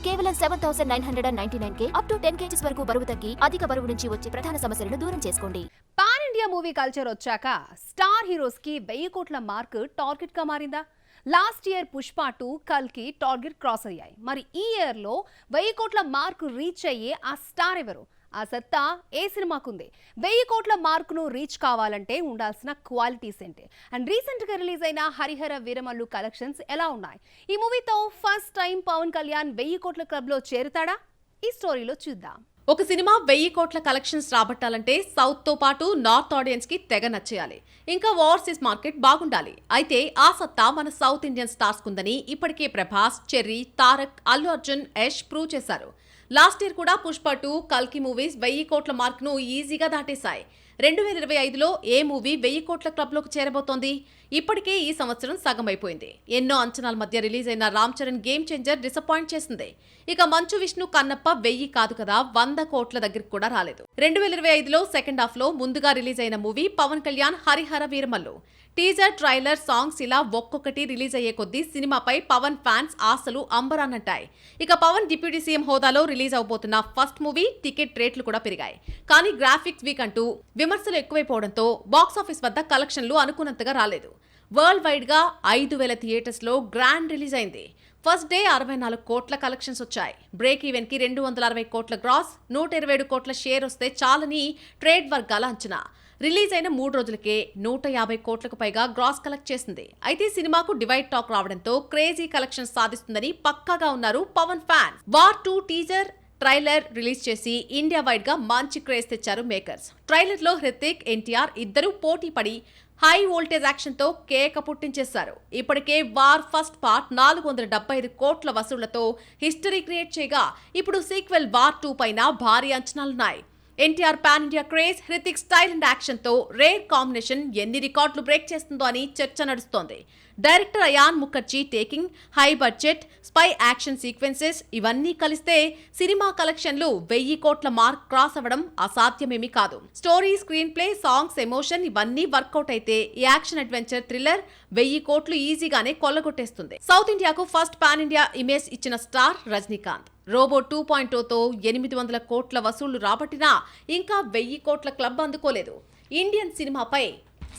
కేవలం 7,999K up to 10 kgs వరకు బరువు తగ్గి అధిక బరువు నుంచి వచ్చే ప్రధాన సమస్యలను దూరం చేసుకోండి. పాన్ ఇండియా మూవీ కల్చర్ వచ్చాక స్టార్ హీరోస్ కి 1000 కోట్ల మార్క్ టార్గెట్ గా మారిందా? లాస్ట్ ఇయర్ పుష్ప 2, కల్కి టార్గెట్ క్రాస్ అయ్యాయి. మరి ఈ ఇయర్ లో 1000 కోట్ల మార్క్ రీచ్ అయ్యే ఆ స్టార్ ఎవరు? ఆ సత్తా ఏ సినిమాకుంది? 1000 కోట్ల మార్కును రీచ్ కావాలంటే ఉండాల్సిన క్వాలిటీస్ ఏంటి? అండ్ రీసెంట్ గా రిలీజ్ అయిన హరిహర వీరమల్లు కలెక్షన్స్ ఎలా ఉన్నాయి? ఈ మూవీతో ఫస్ట్ టైం పవన్ కళ్యాణ్ 1000 కోట్ల క్లబ్ లో చేరుతాడా? ఈ స్టోరీలో చూద్దాం. ఒక సినిమా 1000 కోట్ల కలెక్షన్స్ రాబట్టాలంటే సౌత్ తో పాటు నార్త్ ఆడియన్స్ కి తెగ నచ్చేయాలి. ఇంకా ఓవర్సీస్ మార్కెట్ బాగుండాలి. అయితే ఆ సత్తా మన సౌత్ ఇండియన్ స్టార్స్ కుందని ఇప్పటికే ప్రభాస్, చెర్రీ, తారక్, అల్లు అర్జున్, యష్ ప్రూవ్ చేశారు. లాస్ట్ ఇయర్ కూడా పుష్ప 2, కల్కి మూవీస్ 1000 కోట్ల మార్క్ ను ఈజీగా దాటేశాయి. 2025లో ఏ మూవీ 1000 కోట్ల క్లబ్ లోకి చేరబోతోంది? ఇప్పటికే ఈ సంవత్సరం సగం అయిపోయింది. ఎన్నో అంచనాల మధ్య రిలీజ్ అయిన Ram Charan game changer disappoint చేసింది. ఇక మంచు విష్ణు, కన్నప్ప 1000 కాదు కదా 100 కోట్ల దగ్గరికి కూడా రాలేదు. 2025లో సెకండ్ హాఫ్ లో ముందుగా రిలీజ్ అయిన movie Pawan Kalyan Harihara Veeramallu. Teaser, trailer, songs ఇలా ఒక్కొక్కటి రిలీజ్ అయ్యే కొద్దీ సినిమాపై పవన్ ఫ్యాన్స్ ఆశలు అంబరాన్నంటాయి. ఇక పవన్ డిప్యూటీ సీఎం హోదాలో రిలీజ్ అవబోతున్న ఫస్ట్ మూవీ టికెట్ రేట్లు కూడా పెరిగాయి. కానీ గ్రాఫిక్స్ వీక్ అంటూ విమర్శలు ఎక్కువైపోవడంతో బాక్సాఫీస్ వద్ద కలెక్షన్లు అనుకున్నంతగా రాలేదు. వరల్డ్ వైడ్ గా 5000 థియేటర్స్ లో గ్రాండ్ రిలీజ్ అయింది. ఫస్ట్ డే 64 కోట్ల కలెక్షన్స్ వచ్చాయి. బ్రేక్ ఈవెన్ కి 260 కోట్ల గ్రాస్, 127 కోట్ల షేర్ వస్తే చాలని ట్రేడ్ వర్గాల అంచనా. రిలీజ్ అయిన 3 రోజులకే 150 కోట్లకు పైగా గ్రాస్ కలెక్ట్ చేసింది. అయితే సినిమాకు డివైడ్ టాక్ రావడంతో క్రేజీ కలెక్షన్స్ సాధిస్తుందని పక్కాగా ఉన్నారు Pawan fans. War 2 teaser, trailer release చేసి ఇండియా వైడ్ గా మంచి క్రేజ్ తెచ్చారు మేకర్స్. ట్రైలర్ లో హృతిక్, ఎన్టీఆర్ ఇద్దరు పోటీ పడి హై వోల్టేజ్ యాక్షన్ తో కేక పుట్టించేశారు. ఇప్పటికే వార్ ఫస్ట్ పార్ట్ 475 కోట్ల వసూళ్లతో హిస్టరీ క్రియేట్ చేయగా ఇప్పుడు సీక్వెల్ వార్ 2 పైన భారీ అంచనాలున్నాయి. NTR pan India craze, Hrithik style and action తో రేర్ కాంబినేషన్ ఎన్ని రికార్డులు బ్రేక్ చేస్తుందో అని చర్చ నడుస్తోంది. Director Ayan Mukerji taking, high budget spy action sequences ఇవన్నీ కలిస్తే సినిమా కలెక్షన్లు 1000 కోట్ల మార్క్ క్రాస్ అవ్వడం అసాధ్యమేమీ కాదు. Story, screen play, songs, emotion ఇవన్నీ వర్కౌట్ అయితే ఈ యాక్షన్ అడ్వెంచర్ థ్రిల్లర్ 1000 కోట్లు ఈజీగానే కొల్లగొట్టేస్తుంది. సౌత్ ఇండియాకు ఫస్ట్ పాన్ ఇండియా ఇమేజ్ ఇచ్చిన స్టార్ రజనీకాంత్. రోబో 2.0తో 800 కోట్ల వసూళ్లు రాబట్టినా ఇంకా 1000 కోట్ల క్లబ్ అందుకోలేదు. ఇండియన్ సినిమాపై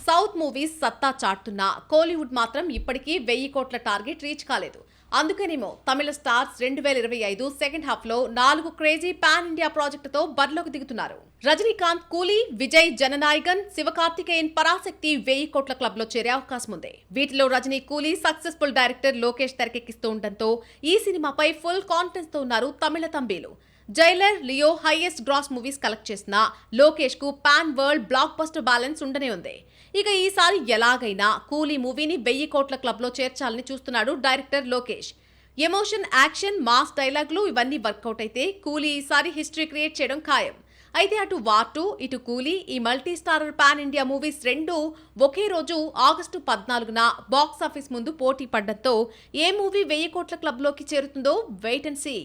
సౌత్ మూవీస్ సత్తా చాటుతున్నా కోలీవుడ్ మాత్రం ఇప్పటికీ 1000 కోట్ల టార్గెట్ రీచ్ కాలేదు. అందుకనేమో తమిళ స్టార్స్ 2025 సెకండ్ హాఫ్ లో 4 క్రేజీ పాన్ ఇండియా ప్రాజెక్టుతో బరిలోకి దిగుతున్నారు. రజనీకాంత్ కూలీ, విజయ్ జననాయకన్, శివకార్తికేయన్ పరాశక్తి 1000 కోట్ల క్లబ్ లో చేరే అవకాశం ఉంది. వీటిలో రజనీ కూలీ సక్సెస్ఫుల్ డైరెక్టర్ లోకేష్ తెరకెక్కిస్తూ ఉండడంతో ఈ సినిమాపై ఫుల్ కాన్ఫిడెన్స్ తో ఉన్నారు తమిళ తంబీలు. Jailer, Leo highest gross movies collect చేసిన లోకేష్ కు pan world blockbuster balance ఉండనే ఉంది. ఇక ఈసారి ఎలాగైనా కూలీ మూవీని 1000 కోట్ల క్లబ్ లో చేర్చాలని చూస్తున్నాడు director Lokesh. Emotion, action, mass డైలాగులు ఇవన్నీ వర్కౌట్ అయితే కూలీ ఈసారి హిస్టరీ క్రియేట్ చేయడం ఖాయం. అయితే అటు వార్ 2, ఇటు కూలీ ఈ multi starrer pan India movies రెండు ఒకే రోజు ఆగస్టు 14న బాక్సాఫీస్ ముందు పోటీ పడ్డంతో ఏ మూవీ 1000 కోట్ల క్లబ్ లోకి చేరుతుందో వెయిట్ అండ్ సీ.